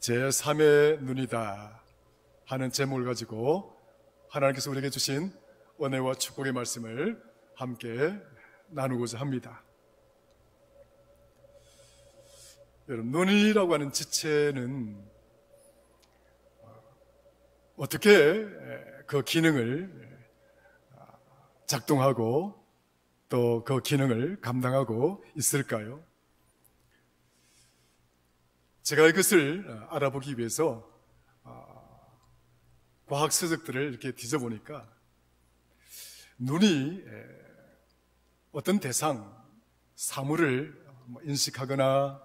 제3의 눈이다 하는 제목을 가지고 하나님께서 우리에게 주신 은혜와 축복의 말씀을 함께 나누고자 합니다. 여러분, 눈이라고 하는 지체는 어떻게 그 기능을 작동하고 또 그 기능을 감당하고 있을까요? 제가 이것을 알아보기 위해서 과학 서적들을 이렇게 뒤져보니까 눈이 어떤 대상, 사물을 인식하거나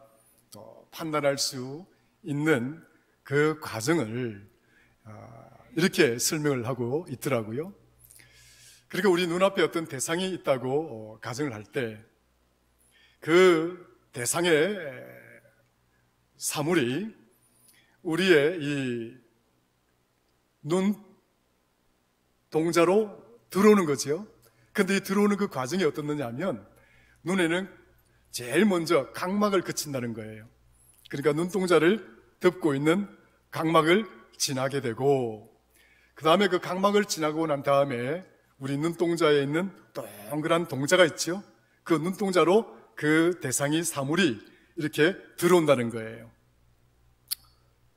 또 판단할 수 있는 그 과정을 이렇게 설명을 하고 있더라고요. 그러니까 우리 눈앞에 어떤 대상이 있다고 가정을 할 때 그 대상의 사물이 우리의 이 눈동자로 들어오는 거죠. 근데 이 들어오는 그 과정이 어떻느냐 하면 눈에는 제일 먼저 각막을 거친다는 거예요. 그러니까 눈동자를 덮고 있는 각막을 지나게 되고, 그 다음에 그 각막을 지나고 난 다음에 우리 눈동자에 있는 동그란 동자가 있죠. 그 눈동자로 그 대상이 사물이 이렇게 들어온다는 거예요.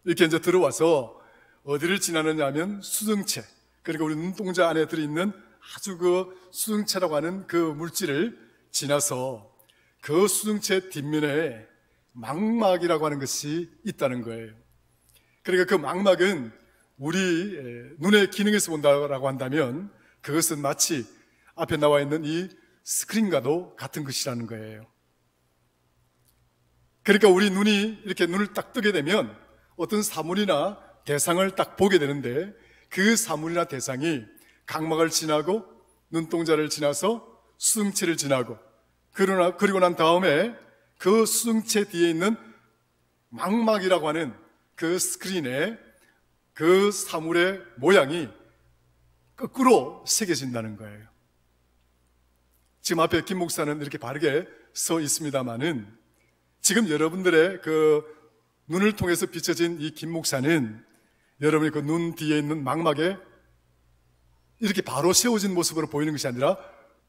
이렇게 이제 들어와서 어디를 지나느냐 하면 수정체, 그러니까 우리 눈동자 안에 들어있는 아주 그 수정체라고 하는 그 물질을 지나서 그 수정체 뒷면에 망막이라고 하는 것이 있다는 거예요. 그러니까 그 망막은 우리 눈의 기능에서 본다라고 한다면 그것은 마치 앞에 나와 있는 이 스크린과도 같은 것이라는 거예요. 그러니까 우리 눈이 이렇게 눈을 딱 뜨게 되면 어떤 사물이나 대상을 딱 보게 되는데 그 사물이나 대상이 각막을 지나고 눈동자를 지나서 수정체를 지나고 그리고 난 다음에 그 수정체 뒤에 있는 망막이라고 하는 그 스크린에 그 사물의 모양이 거꾸로 새겨진다는 거예요. 지금 앞에 김 목사는 이렇게 바르게 서 있습니다만은 지금 여러분들의 그 눈을 통해서 비춰진 이 김 목사는 여러분이 그 눈 뒤에 있는 망막에 이렇게 바로 세워진 모습으로 보이는 것이 아니라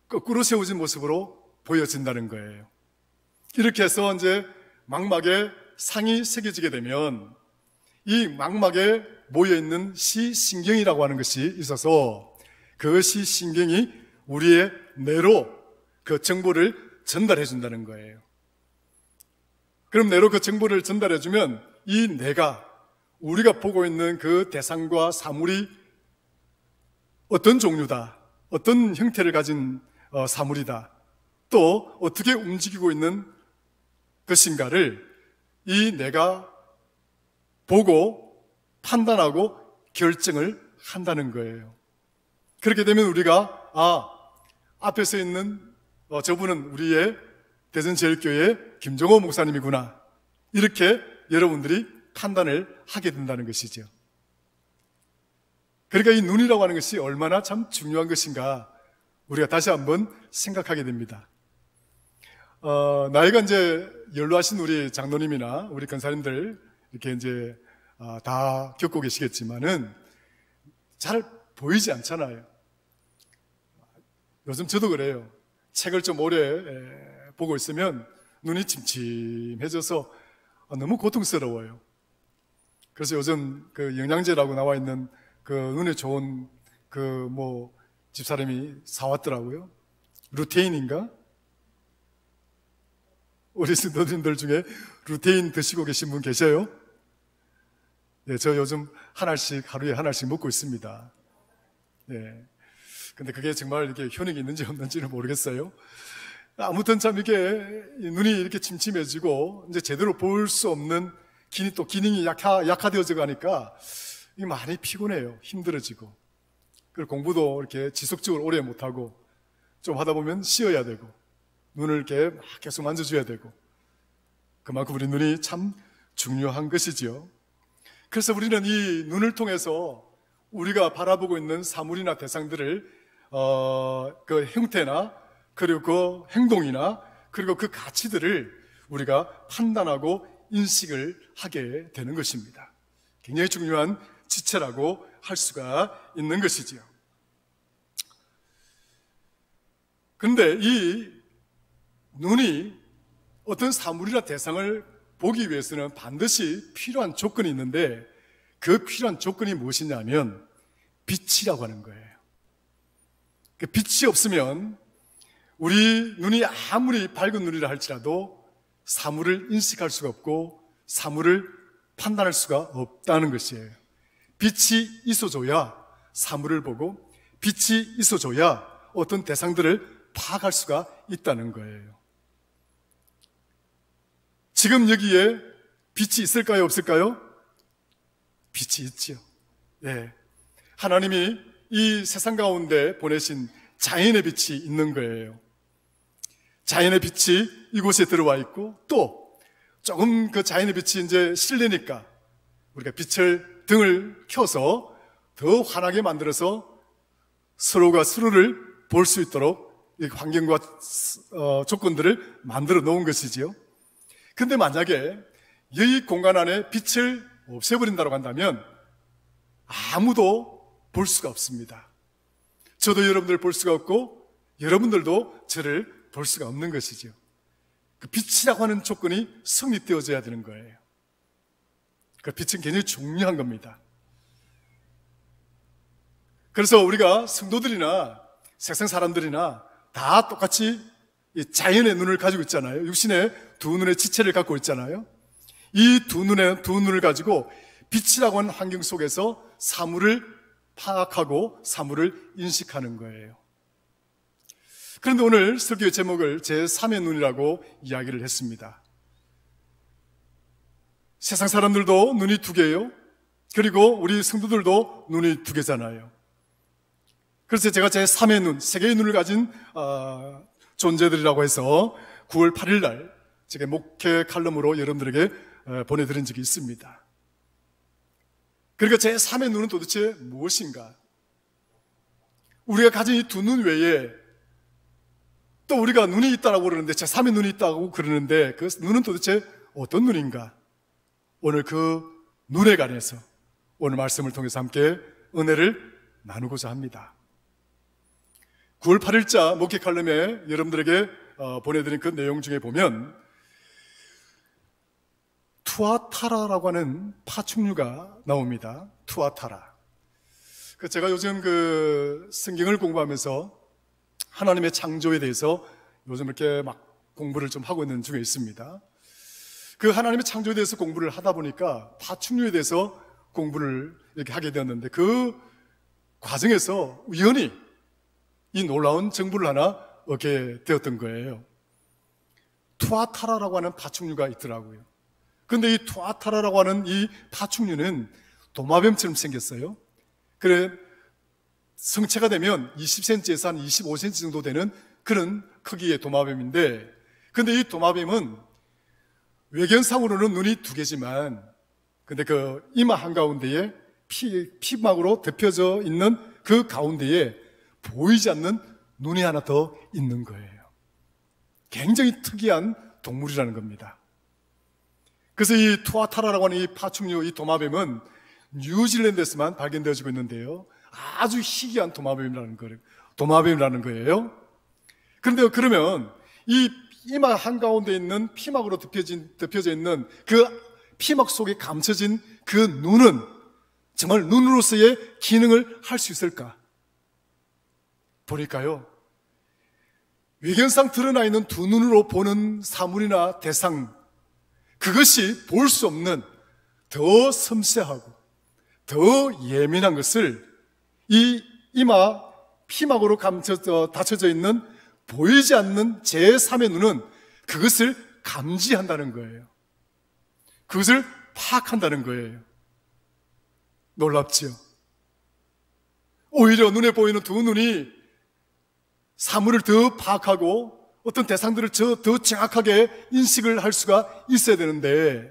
거꾸로 세워진 모습으로 보여진다는 거예요. 이렇게 해서 이제 망막에 상이 새겨지게 되면 이 망막에 모여있는 시신경이라고 하는 것이 있어서 그 시신경이 우리의 뇌로 그 정보를 전달해 준다는 거예요. 그럼 뇌로 그 정보를 전달해 주면 이 뇌가 우리가 보고 있는 그 대상과 사물이 어떤 종류다, 어떤 형태를 가진 사물이다, 또 어떻게 움직이고 있는 것인가를 이 뇌가 보고 판단하고 결정을 한다는 거예요. 그렇게 되면 우리가 앞에서 있는 저분은 우리의 대전제일교회 김종호 목사님이구나, 이렇게 여러분들이 판단을 하게 된다는 것이죠. 그러니까 이 눈이라고 하는 것이 얼마나 참 중요한 것인가 우리가 다시 한번 생각하게 됩니다. 나이가 이제 연로하신 우리 장로님이나 우리 권사님들 이렇게 이제 다 겪고 계시겠지만은 잘 보이지 않잖아요. 요즘 저도 그래요. 책을 좀 오래 보고 있으면 눈이 침침해져서 너무 고통스러워요. 그래서 요즘 그 영양제라고 나와 있는 그 눈에 좋은 그 집사람이 사왔더라고요. 루테인인가? 우리 신도님들 중에 루테인 드시고 계신 분 계셔요? 네, 저 요즘 하루에 하나씩 먹고 있습니다. 네. 근데 그게 정말 이렇게 효능이 있는지 없는지는 모르겠어요. 아무튼 참 이렇게 눈이 이렇게 침침해지고 이제 제대로 볼 수 없는 기능이 약화되어져 가니까 이게 많이 피곤해요. 힘들어지고. 그리고 공부도 이렇게 지속적으로 오래 못하고 좀 하다 보면 쉬어야 되고 눈을 이렇게 막 계속 만져줘야 되고 그만큼 우리 눈이 참 중요한 것이지요. 그래서 우리는 이 눈을 통해서 우리가 바라보고 있는 사물이나 대상들을 그 형태나 그리고 그 행동이나 그리고 그 가치들을 우리가 판단하고 인식을 하게 되는 것입니다. 굉장히 중요한 지체라고 할 수가 있는 것이지요. 그런데 이 눈이 어떤 사물이나 대상을 보기 위해서는 반드시 필요한 조건이 있는데, 그 필요한 조건이 무엇이냐면 빛이라고 하는 거예요. 그 빛이 없으면 우리 눈이 아무리 밝은 눈이라 할지라도 사물을 인식할 수가 없고 사물을 판단할 수가 없다는 것이에요. 빛이 있어줘야 사물을 보고 빛이 있어줘야 어떤 대상들을 파악할 수가 있다는 거예요. 지금 여기에 빛이 있을까요? 없을까요? 빛이 있지요. 네. 하나님이 이 세상 가운데 보내신 자연의 빛이 있는 거예요. 자연의 빛이 이곳에 들어와 있고, 또 조금 그 자연의 빛이 이제 실내니까 우리가 등을 켜서 더 환하게 만들어서 서로가 서로를 볼 수 있도록 이 환경과 조건들을 만들어 놓은 것이지요. 근데 만약에 이 공간 안에 빛을 없애버린다고 한다면 아무도 볼 수가 없습니다. 저도 여러분들 볼 수가 없고 여러분들도 저를 볼 수가 없는 것이죠. 그 빛이라고 하는 조건이 성립되어져야 되는 거예요. 그 빛은 굉장히 중요한 겁니다. 그래서 우리가 성도들이나 세상 사람들이나 다 똑같이 이 자연의 눈을 가지고 있잖아요. 육신의 두 눈의 지체를 갖고 있잖아요. 이 두 눈을 가지고 빛이라고 하는 환경 속에서 사물을 파악하고 사물을 인식하는 거예요. 그런데 오늘 설교의 제목을 제3의 눈이라고 이야기를 했습니다. 세상 사람들도 눈이 두 개예요. 그리고 우리 성도들도 눈이 두 개잖아요. 그래서 제가 제3의 눈, 세 개의 눈을 가진 존재들이라고 해서 9월 8일 날 제가 목회 칼럼으로 여러분들에게 보내드린 적이 있습니다. 그러니까 제3의 눈은 도대체 무엇인가? 우리가 가진 이 두 눈 외에 또 우리가 눈이 있다고 그러는데, 제3의 눈이 있다고 그러는데 그 눈은 도대체 어떤 눈인가? 오늘 그 눈에 관해서 오늘 말씀을 통해서 함께 은혜를 나누고자 합니다. 9월 8일자 목회 칼럼에 여러분들에게 보내드린 그 내용 중에 보면 투아타라라고 하는 파충류가 나옵니다. 투아타라. 제가 요즘 그 성경을 공부하면서 하나님의 창조에 대해서 요즘 이렇게 막 공부를 좀 하고 있는 중에 있습니다. 그 하나님의 창조에 대해서 공부를 하다 보니까 파충류에 대해서 공부를 이렇게 하게 되었는데, 그 과정에서 우연히 이 놀라운 정보를 하나 얻게 되었던 거예요. 투아타라라고 하는 파충류가 있더라고요. 그런데 이 투아타라라고 하는 이 파충류는 도마뱀처럼 생겼어요. 그래 성체가 되면 20cm에서 한 25cm 정도 되는 그런 크기의 도마뱀인데, 근데 이 도마뱀은 외견상으로는 눈이 두 개지만, 근데 그 이마 한가운데에 피막으로 덮여져 있는 그 가운데에 보이지 않는 눈이 하나 더 있는 거예요. 굉장히 특이한 동물이라는 겁니다. 그래서 이 투아타라라고 하는 이 파충류, 이 도마뱀은 뉴질랜드에서만 발견되어지고 있는데요, 아주 희귀한 도마뱀이라는 거예요. 그런데 그러면 이 이마 한가운데 있는 피막으로 덮여져 있는 그 피막 속에 감춰진 그 눈은 정말 눈으로서의 기능을 할 수 있을까? 보니까요, 외견상 드러나 있는 두 눈으로 보는 사물이나 대상, 그것이 볼 수 없는 더 섬세하고 더 예민한 것을 이 이마 피막으로 닫혀져 있는 보이지 않는 제3의 눈은 그것을 감지한다는 거예요. 그것을 파악한다는 거예요. 놀랍지요? 오히려 눈에 보이는 두 눈이 사물을 더 파악하고 어떤 대상들을 더 정확하게 인식을 할 수가 있어야 되는데,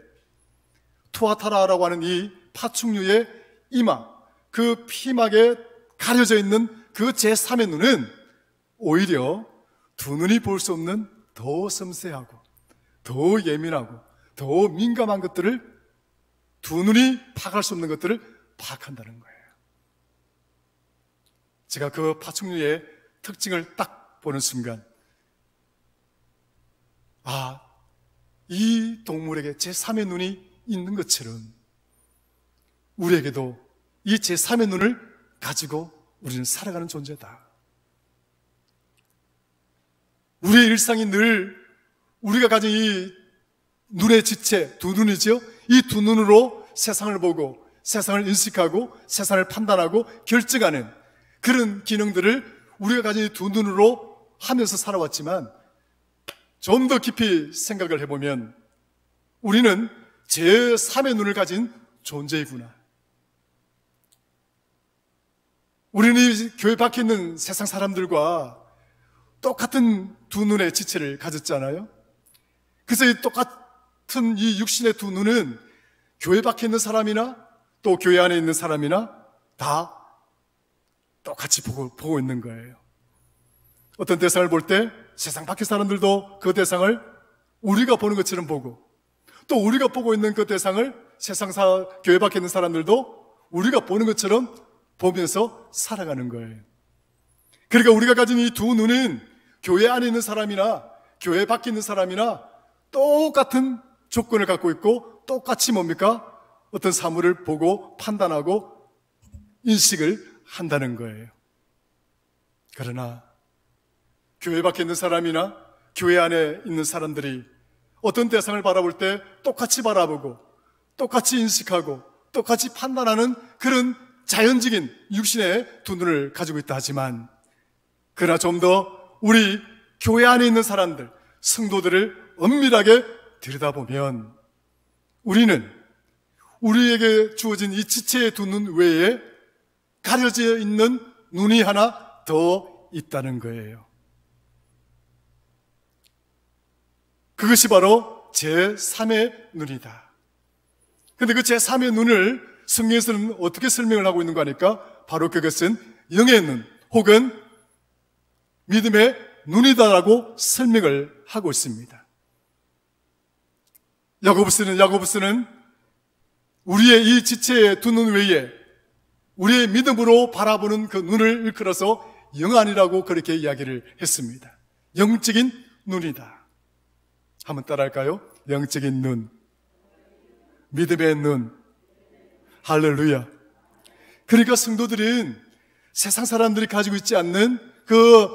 투아타라라고 하는 이 파충류의 이마, 그 피막에 가려져 있는 그 제3의 눈은 오히려 두 눈이 볼 수 없는 더 섬세하고 더 예민하고 더 민감한 것들을, 두 눈이 파악할 수 없는 것들을 파악한다는 거예요. 제가 그 파충류의 특징을 딱 보는 순간, 아, 이 동물에게 제3의 눈이 있는 것처럼 우리에게도 이 제3의 눈을 가지고 우리는 살아가는 존재다. 우리의 일상이 늘 우리가 가진 이 눈의 지체, 두 눈이죠. 이 두 눈으로 세상을 보고 세상을 인식하고 세상을 판단하고 결정하는 그런 기능들을 우리가 가진 이 두 눈으로 하면서 살아왔지만, 좀 더 깊이 생각을 해보면 우리는 제3의 눈을 가진 존재이구나. 우리는 이 교회 밖에 있는 세상 사람들과 똑같은 두 눈의 지체를 가졌잖아요. 그래서 이 똑같은 이 육신의 두 눈은 교회 밖에 있는 사람이나 또 교회 안에 있는 사람이나 다 똑같이 보고 있는 거예요. 어떤 대상을 볼 때 세상 밖의 사람들도 그 대상을 우리가 보는 것처럼 보고, 또 우리가 보고 있는 그 대상을 교회 밖에 있는 사람들도 우리가 보는 것처럼 보면서 살아가는 거예요. 그러니까 우리가 가진 이 두 눈은 교회 안에 있는 사람이나 교회 밖에 있는 사람이나 똑같은 조건을 갖고 있고, 똑같이 뭡니까? 어떤 사물을 보고 판단하고 인식을 한다는 거예요. 그러나 교회 밖에 있는 사람이나 교회 안에 있는 사람들이 어떤 대상을 바라볼 때 똑같이 바라보고 똑같이 인식하고 똑같이 판단하는 그런 자연적인 육신의 두 눈을 가지고 있다 하지만, 그러나 좀 더 우리 교회 안에 있는 사람들, 성도들을 엄밀하게 들여다보면 우리는 우리에게 주어진 이 지체의 두 눈 외에 가려져 있는 눈이 하나 더 있다는 거예요. 그것이 바로 제3의 눈이다. 그런데 그 제3의 눈을 성경에서는 어떻게 설명을 하고 있는 거 하니까, 바로 그것은 영의 눈 혹은 믿음의 눈이다라고 설명을 하고 있습니다. 야고보스는 우리의 이 지체의 두 눈 외에 우리의 믿음으로 바라보는 그 눈을 일컬어서 영안이라고 그렇게 이야기를 했습니다. 영적인 눈이다. 한번 따라할까요? 영적인 눈, 믿음의 눈. 할렐루야. 그러니까 성도들은 세상 사람들이 가지고 있지 않는 그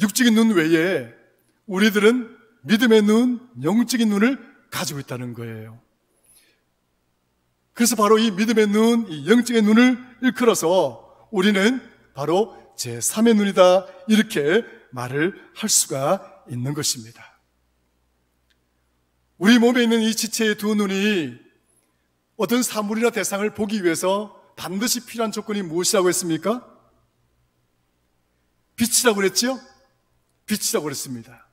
육적인 눈 외에 우리들은 믿음의 눈, 영적인 눈을 가지고 있다는 거예요. 그래서 바로 이 믿음의 눈, 이 영적인 눈을 일컬어서 우리는 바로 제3의 눈이다, 이렇게 말을 할 수가 있는 것입니다. 우리 몸에 있는 이 지체의 두 눈이 어떤 사물이나 대상을 보기 위해서 반드시 필요한 조건이 무엇이라고 했습니까? 빛이라고 그랬죠? 빛이라고 그랬습니다.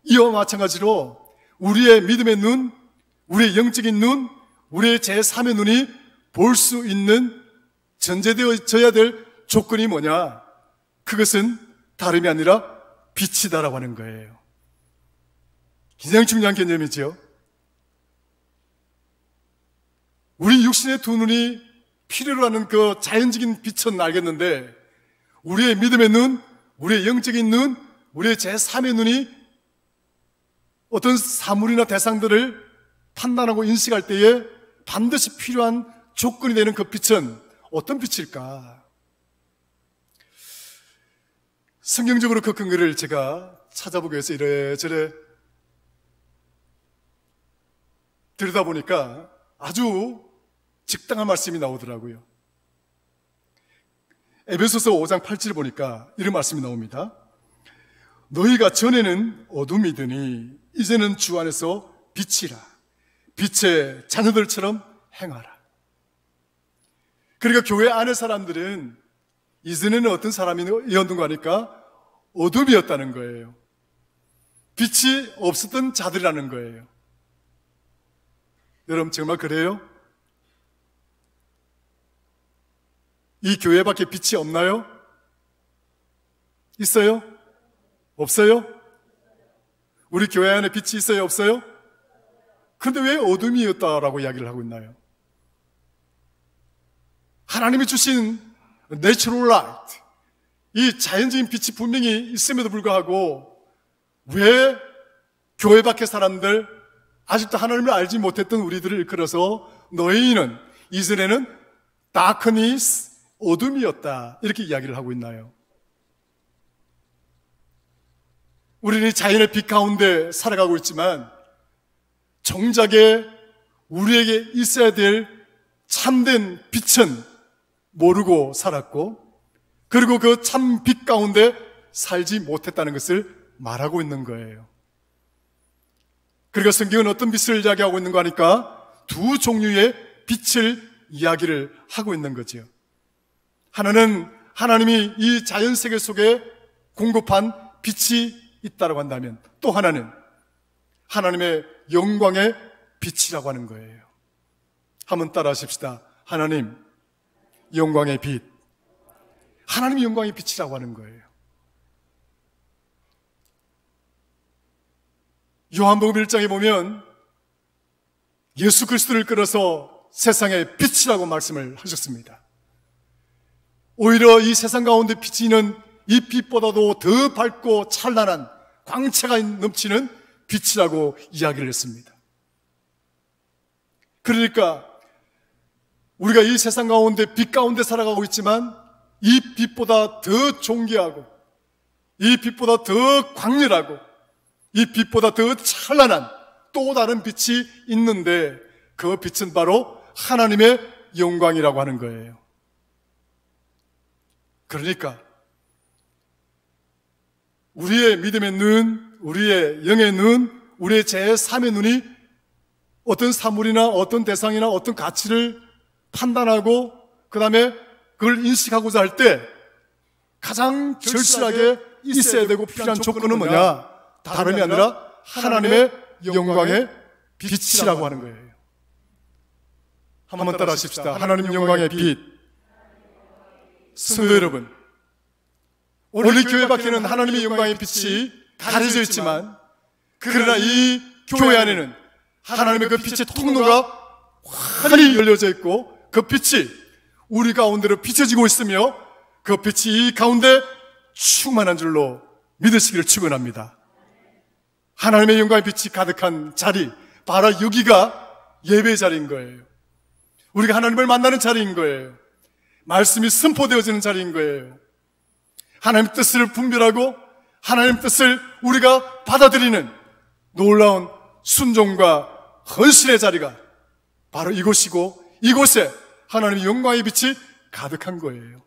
이와 마찬가지로 우리의 믿음의 눈, 우리의 영적인 눈, 우리의 제3의 눈이 볼 수 있는 전제되어져야 될 조건이 뭐냐? 그것은 다름이 아니라 빛이다라고 하는 거예요. 굉장히 중요한 개념이죠. 우리 육신의 두 눈이 필요로 하는 그 자연적인 빛은 알겠는데, 우리의 믿음의 눈, 우리의 영적인 눈, 우리의 제3의 눈이 어떤 사물이나 대상들을 판단하고 인식할 때에 반드시 필요한 조건이 되는 그 빛은 어떤 빛일까? 성경적으로 그 근거를 제가 찾아보기 위해서 이래저래 들여다보니까 아주 적당한 말씀이 나오더라고요. 에베소서 5장 8절을 보니까 이런 말씀이 나옵니다. 너희가 전에는 어둠이더니 이제는 주 안에서 빛이라. 빛의 자녀들처럼 행하라. 그러니까 교회 안의 사람들은 이전에는 어떤 사람이었는가 하니까 어둠이었다는 거예요. 빛이 없었던 자들이라는 거예요. 여러분 정말 그래요? 이 교회밖에 빛이 없나요? 있어요? 없어요? 우리 교회 안에 빛이 있어요? 없어요? 그런데 왜 어둠이었다라고 이야기를 하고 있나요? 하나님이 주신 내추럴 라이트, 이 자연적인 빛이 분명히 있음에도 불구하고 왜 교회 밖의 사람들, 아직도 하나님을 알지 못했던 우리들을 일컬어서 너희는 이전에는 darkness, 어둠이었다, 이렇게 이야기를 하고 있나요? 우리는 자연의 빛 가운데 살아가고 있지만 정작에 우리에게 있어야 될 참된 빛은 모르고 살았고, 그리고 그 참 빛 가운데 살지 못했다는 것을 말하고 있는 거예요. 그리고 성경은 어떤 빛을 이야기하고 있는가 하니까 두 종류의 빛을 이야기를 하고 있는 거죠. 하나는 하나님이 이 자연 세계 속에 공급한 빛이 있다고 한다면, 또 하나는 하나님의 영광의 빛이라고 하는 거예요. 한번 따라 하십시다. 하나님 영광의 빛. 하나님이 영광의 빛이라고 하는 거예요. 요한복음 1장에 보면 예수 그리스도를 끌어서 세상의 빛이라고 말씀을 하셨습니다. 오히려 이 세상 가운데 비치는 이 빛보다도 더 밝고 찬란한 광채가 넘치는 빛이라고 이야기를 했습니다. 그러니까 우리가 이 세상 가운데 빛 가운데 살아가고 있지만 이 빛보다 더 존귀하고, 이 빛보다 더 광렬하고, 이 빛보다 더 찬란한 또 다른 빛이 있는데 그 빛은 바로 하나님의 영광이라고 하는 거예요. 그러니까 우리의 믿음의 눈, 우리의 영의 눈, 우리의 제3의 눈이 어떤 사물이나 어떤 대상이나 어떤 가치를 판단하고 그 다음에 그걸 인식하고자 할 때 가장 절실하게 있어야 되고 필요한 조건은 뭐냐? 다름이 아니라 하나님의 영광의 빛이라고 하는 거예요. 한번 따라 하십시다. 하나님 영광의 빛. 성도 여러분, 우리 교회 밖에는 하나님의 영광의 빛이 가려져 있지만, 그러나 이 교회 안에는 하나님의 그 빛의 통로가 환히 열려져 있고 그 빛이 우리 가운데로 비춰지고 있으며 그 빛이 이 가운데 충만한 줄로 믿으시기를 축원합니다. 하나님의 영광의 빛이 가득한 자리, 바로 여기가 예배 자리인 거예요. 우리가 하나님을 만나는 자리인 거예요. 말씀이 선포되어지는 자리인 거예요. 하나님 뜻을 분별하고 하나님 뜻을 우리가 받아들이는 놀라운 순종과 헌신의 자리가 바로 이곳이고, 이곳에 하나님의 영광의 빛이 가득한 거예요.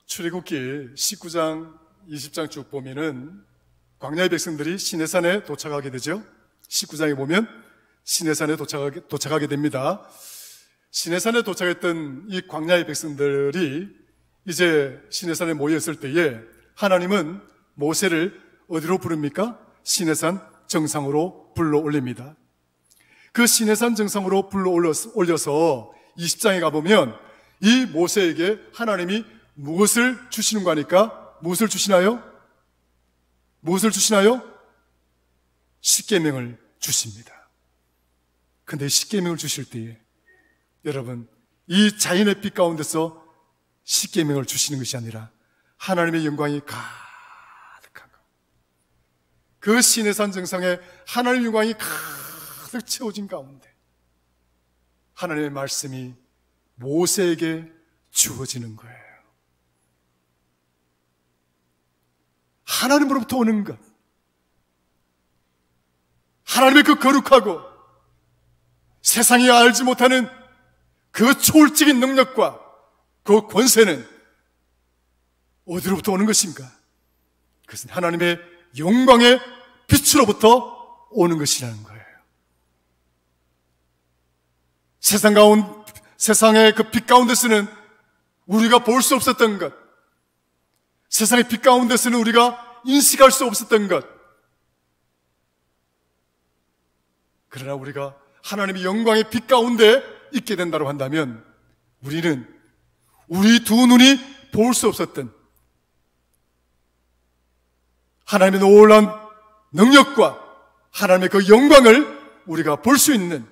출애굽기 19장 20장 쭉 보면은 광야의 백성들이 시내산에 도착하게 되죠. 19장에 보면 시내산에 도착하게 됩니다. 시내산에 도착했던 이 광야의 백성들이 이제 시내산에 모였을 때에 하나님은 모세를 어디로 부릅니까? 시내산 정상으로 불러 올립니다. 그 시내산 정상으로 불러 올려서 20장에 가보면 이 모세에게 하나님이 무엇을 주시는 거니까 무엇을 주시나요? 무엇을 주시나요? 십계명을 주십니다. 근데 십계명을 주실 때에 여러분, 이 자연의 빛 가운데서 십계명을 주시는 것이 아니라 하나님의 영광이 가득한 것, 그 시내산 정상에 하나님의 영광이 가득 채워진 가운데 하나님의 말씀이 모세에게 주어지는 거예요. 하나님으로부터 오는 것, 하나님의 그 거룩하고 세상이 알지 못하는 그 초월적인 능력과 그 권세는 어디로부터 오는 것인가? 그것은 하나님의 영광의 빛으로부터 오는 것이라는 거예요. 세상의 그 빛 가운데서는 우리가 볼 수 없었던 것, 세상의 빛 가운데서는 우리가 인식할 수 없었던 것, 그러나 우리가 하나님의 영광의 빛 가운데 있게 된다고 한다면 우리는 우리 두 눈이 볼 수 없었던 하나님의 놀라운 능력과 하나님의 그 영광을 우리가 볼 수 있는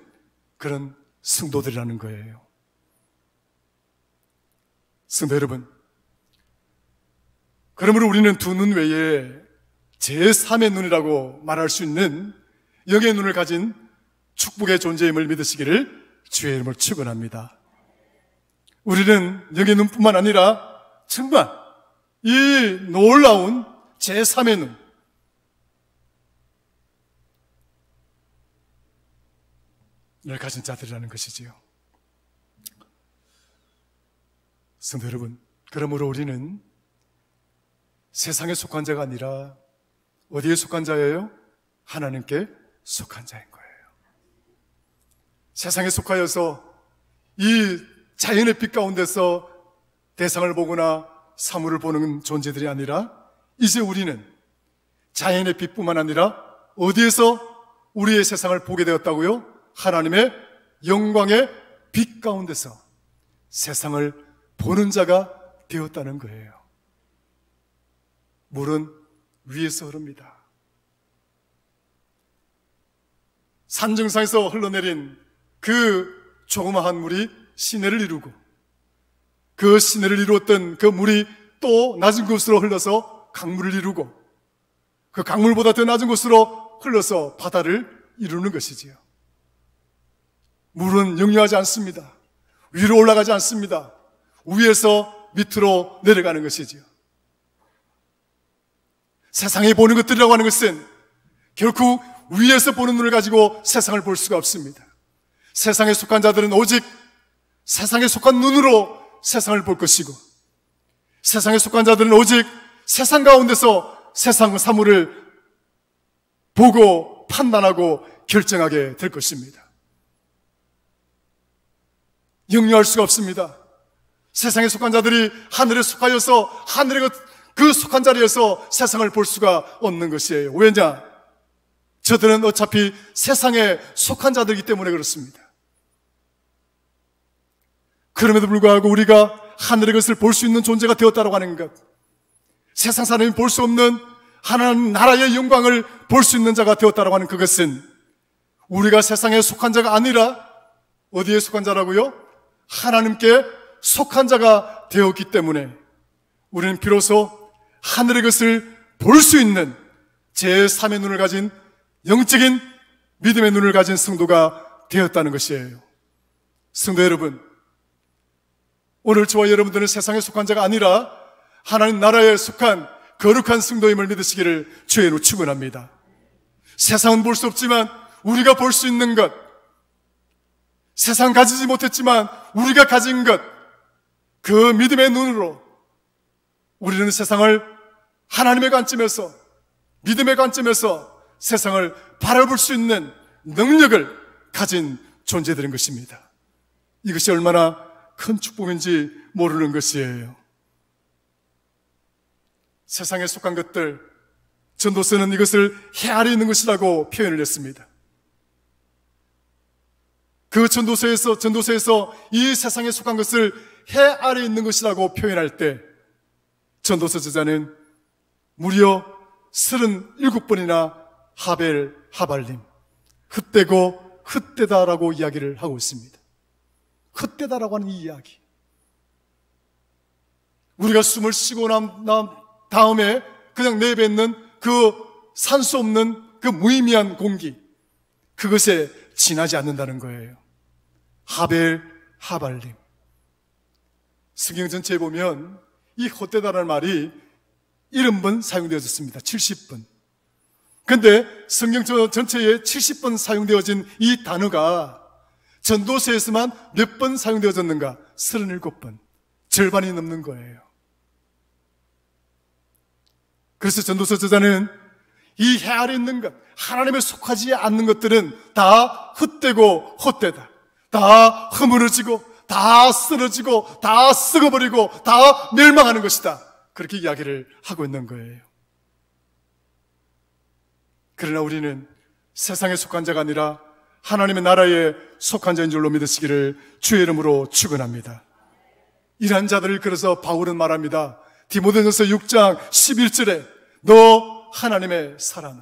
그런 성도들이라는 거예요. 성도 여러분, 그러므로 우리는 두 눈 외에 제3의 눈이라고 말할 수 있는 영의 눈을 가진 축복의 존재임을 믿으시기를 주의 이름으로 축원합니다. 우리는 영의 눈뿐만 아니라 정말 이 놀라운 제3의 눈을 가진 자들이라는 것이지요. 성도 여러분, 그러므로 우리는 세상에 속한 자가 아니라 어디에 속한 자예요? 하나님께 속한 자인 거예요. 세상에 속하여서 이 자연의 빛 가운데서 대상을 보거나 사물을 보는 존재들이 아니라 이제 우리는 자연의 빛뿐만 아니라 어디에서 우리의 세상을 보게 되었다고요? 하나님의 영광의 빛 가운데서 세상을 보는 자가 되었다는 거예요. 물은 위에서 흐릅니다. 산 정상에서 흘러내린 그 조그마한 물이 시내를 이루고 그 시내를 이루었던 그 물이 또 낮은 곳으로 흘러서 강물을 이루고 그 강물보다 더 낮은 곳으로 흘러서 바다를 이루는 것이지요. 물은 역류하지 않습니다. 위로 올라가지 않습니다. 위에서 밑으로 내려가는 것이지요. 세상에 보는 것들이라고 하는 것은 결국 위에서 보는 눈을 가지고 세상을 볼 수가 없습니다. 세상에 속한 자들은 오직 세상에 속한 눈으로 세상을 볼 것이고, 세상에 속한 자들은 오직 세상 가운데서 세상 사물을 보고 판단하고 결정하게 될 것입니다. 역류할 수가 없습니다. 세상에 속한 자들이 하늘에 속하여서 하늘의 그 속한 자리에서 세상을 볼 수가 없는 것이에요. 왜냐? 저들은 어차피 세상에 속한 자들이기 때문에 그렇습니다. 그럼에도 불구하고 우리가 하늘의 것을 볼 수 있는 존재가 되었다고 하는 것, 세상 사람이 볼 수 없는 하나님 나라의 영광을 볼 수 있는 자가 되었다고 하는 그것은 우리가 세상에 속한 자가 아니라 어디에 속한 자라고요? 하나님께 속한 자가 되었기 때문에 우리는 비로소 하늘의 것을 볼 수 있는 제3의 눈을 가진 영적인 믿음의 눈을 가진 성도가 되었다는 것이에요. 성도 여러분, 오늘 저와 여러분들은 세상에 속한 자가 아니라 하나님 나라에 속한 거룩한 성도임을 믿으시기를 주의 이름으로 축원합니다. 세상은 볼 수 없지만 우리가 볼 수 있는 것, 세상 가지지 못했지만 우리가 가진 것, 그 믿음의 눈으로 우리는 세상을 하나님의 관점에서, 믿음의 관점에서 세상을 바라볼 수 있는 능력을 가진 존재들인 것입니다. 이것이 얼마나 큰 축복인지 모르는 것이에요. 세상에 속한 것들, 전도서는 이것을 해 아래 있는 것이라고 표현을 했습니다. 그 전도서에서 이 세상에 속한 것을 해 아래 있는 것이라고 표현할 때 전도서 저자는 무려 37번이나 하벨, 하발림, 헛되고 헛되다라고 이야기를 하고 있습니다. 헛되다라고 하는 이 이야기, 우리가 숨을 쉬고 난 다음에 그냥 내뱉는 그 산소 없는 그 무의미한 공기, 그것에 지나지 않는다는 거예요. 하벨, 하발림. 성경 전체에 보면 이 헛되다라는 말이 70번 사용되어졌습니다. 70번. 근데 성경 전체에 70번 사용되어진 이 단어가 전도서에서만 몇 번 사용되어졌는가? 37번. 절반이 넘는 거예요. 그래서 전도서 저자는 이 해 아래 있는 것, 하나님에 속하지 않는 것들은 다 헛되고 헛되다, 다 허물어지고 다 쓰러지고 다 썩어버리고 다 멸망하는 것이다, 그렇게 이야기를 하고 있는 거예요. 그러나 우리는 세상에 속한 자가 아니라 하나님의 나라에 속한 자인 줄로 믿으시기를 주의 이름으로 축원합니다. 이러한 자들을 그래서 바울은 말합니다. 디모데전서 6장 11절에 너 하나님의 사람아,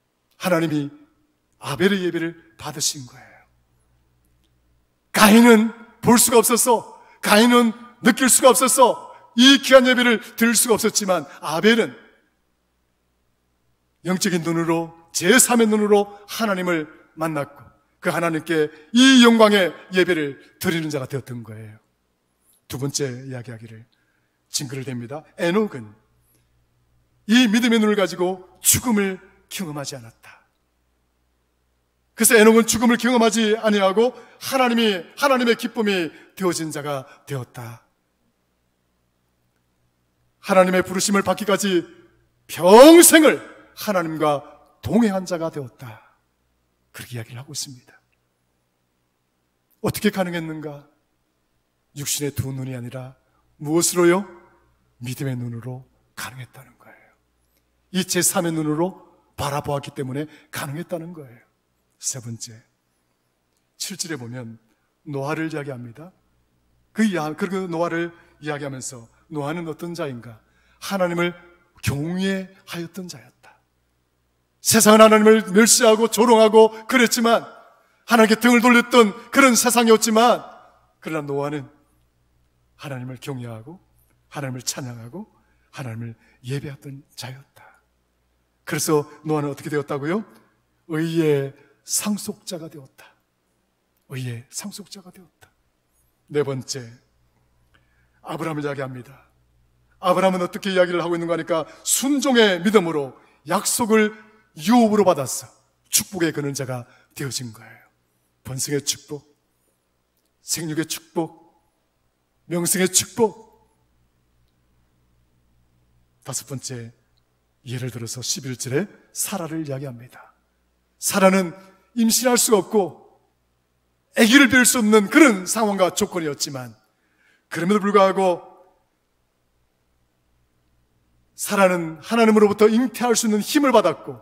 하나님이 아벨의 예배를 받으신 거예요. 가인은 볼 수가 없었어. 가인은 느낄 수가 없었어. 이 귀한 예배를 드릴 수가 없었지만 아벨은 영적인 눈으로, 제3의 눈으로 하나님을 만났고 그 하나님께 이 영광의 예배를 드리는 자가 되었던 거예요. 두 번째 이야기하기를 증거를 댑니다. 에녹은 이 믿음의 눈을 가지고 죽음을 경험하지 않았다. 그래서 에녹은 죽음을 경험하지 아니하고 하나님의 기쁨이 되어진 자가 되었다. 하나님의 부르심을 받기까지 평생을 하나님과 동행한 자가 되었다. 그렇게 이야기를 하고 있습니다. 어떻게 가능했는가? 육신의 두 눈이 아니라 무엇으로요? 믿음의 눈으로 가능했다는 거예요. 이 제3의 눈으로 바라보았기 때문에 가능했다는 거예요. 세 번째, 7절에 보면 노아를 이야기합니다. 그 노아를 이야기하면서 노아는 어떤 자인가? 하나님을 경외하였던 자였다. 세상은 하나님을 멸시하고 조롱하고 그랬지만 하나님께 등을 돌렸던 그런 세상이었지만 그러나 노아는 하나님을 경외하고 하나님을 찬양하고 하나님을 예배했던 자였다. 그래서 노아는 어떻게 되었다고요? 의의 상속자가 되었다. 의의 상속자가 되었다. 네 번째, 아브라함을 이야기합니다. 아브라함은 어떻게 이야기를 하고 있는가 하니까 순종의 믿음으로 약속을 유업으로 받았어. 축복의 그는 자가 되어진 거예요. 번성의 축복, 생육의 축복, 명성의 축복. 다섯 번째, 예를 들어서 11절에 사라를 이야기합니다. 사라는 임신할 수가 없고 아기를 뵐 수 없는 그런 상황과 조건이었지만 그럼에도 불구하고 사라는 하나님으로부터 잉태할 수 있는 힘을 받았고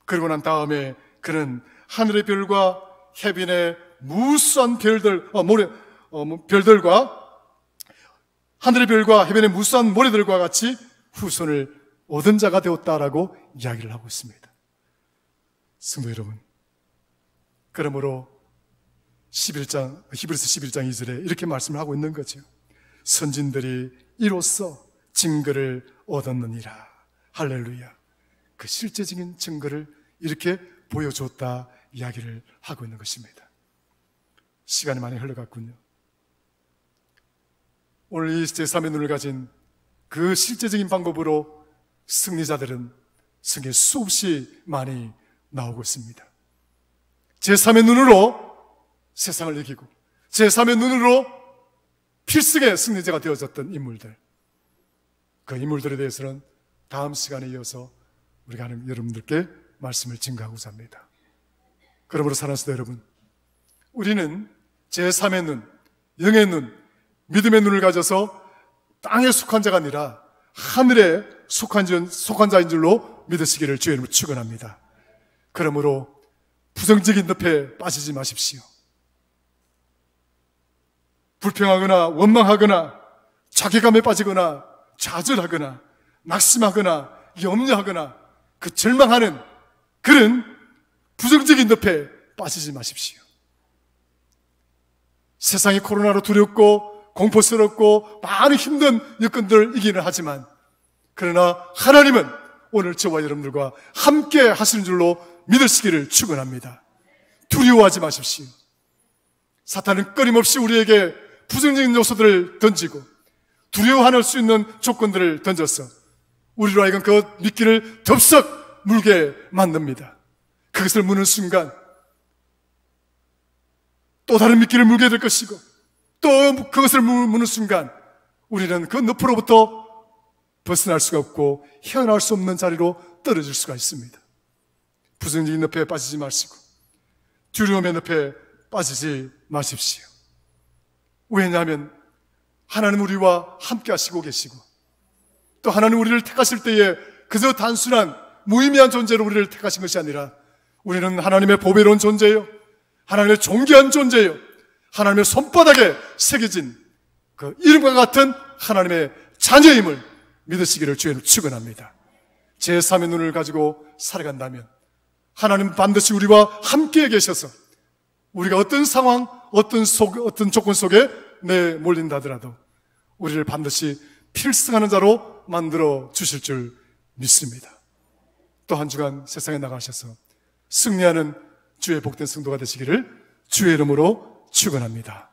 그러고 난 다음에 그는 하늘의 별과 해변의 무수한 별들과 하늘의 별과 해변의 무수한 모래들과 같이 후손을 얻은 자가 되었다라고 이야기를 하고 있습니다. 성도 여러분, 그러므로 히브리서 11장 2절에 이렇게 말씀을 하고 있는 거죠. 선진들이 이로써 증거를 얻었느니라. 할렐루야. 그 실제적인 증거를 이렇게 보여줬다 이야기를 하고 있는 것입니다. 시간이 많이 흘러갔군요. 오늘 이 제3의 눈을 가진 그 실제적인 방법으로 승리자들은 성경에 수없이 많이 나오고 있습니다. 제3의 눈으로 세상을 이기고 제3의 눈으로 필승의 승리자가 되어졌던 인물들, 그 인물들에 대해서는 다음 시간에 이어서 우리가 여러분들께 말씀을 증거하고자 합니다. 그러므로 사랑하는 성도 여러분, 우리는 제3의 눈, 영의 눈, 믿음의 눈을 가져서 땅에 속한 자가 아니라 하늘에 속한 자인 줄로 믿으시기를 주의 이름으로 축원합니다. 그러므로 부정적인 늪에 빠지지 마십시오. 불평하거나 원망하거나 자괴감에 빠지거나 좌절하거나 낙심하거나 염려하거나 그 절망하는 그런 부정적인 늪에 빠지지 마십시오. 세상이 코로나로 두렵고 공포스럽고 많은 힘든 여건들을 이기는 하지만 그러나 하나님은 오늘 저와 여러분들과 함께 하시는 줄로 믿으시기를 축원합니다. 두려워하지 마십시오. 사탄은 끊임없이 우리에게 부정적인 요소들을 던지고 두려워할 수 있는 조건들을 던져서 우리로 하여금 그 미끼를 덥석 물게 만듭니다. 그것을 무는 순간 또 다른 미끼를 물게 될 것이고 또 그것을 무는 순간 우리는 그 늪으로부터 벗어날 수가 없고 헤어나올 수 없는 자리로 떨어질 수가 있습니다. 부정적인 늪에 빠지지 마시고 두려움의 늪에 빠지지 마십시오. 왜냐하면 하나님 우리와 함께 하시고 계시고 또 하나님 우리를 택하실 때에 그저 단순한 무의미한 존재로 우리를 택하신 것이 아니라 우리는 하나님의 보배로운 존재예요. 하나님의 존귀한 존재예요. 하나님의 손바닥에 새겨진 그 이름과 같은 하나님의 자녀임을 믿으시기를 주의 축원합니다. 제3의 눈을 가지고 살아간다면 하나님 반드시 우리와 함께 계셔서 우리가 어떤 상황, 어떤 조건 속에 내몰린다 하더라도 우리를 반드시 필승하는 자로 만들어 주실 줄 믿습니다. 또 한 주간 세상에 나가셔서 승리하는 주의 복된 성도가 되시기를 주의 이름으로 축원합니다.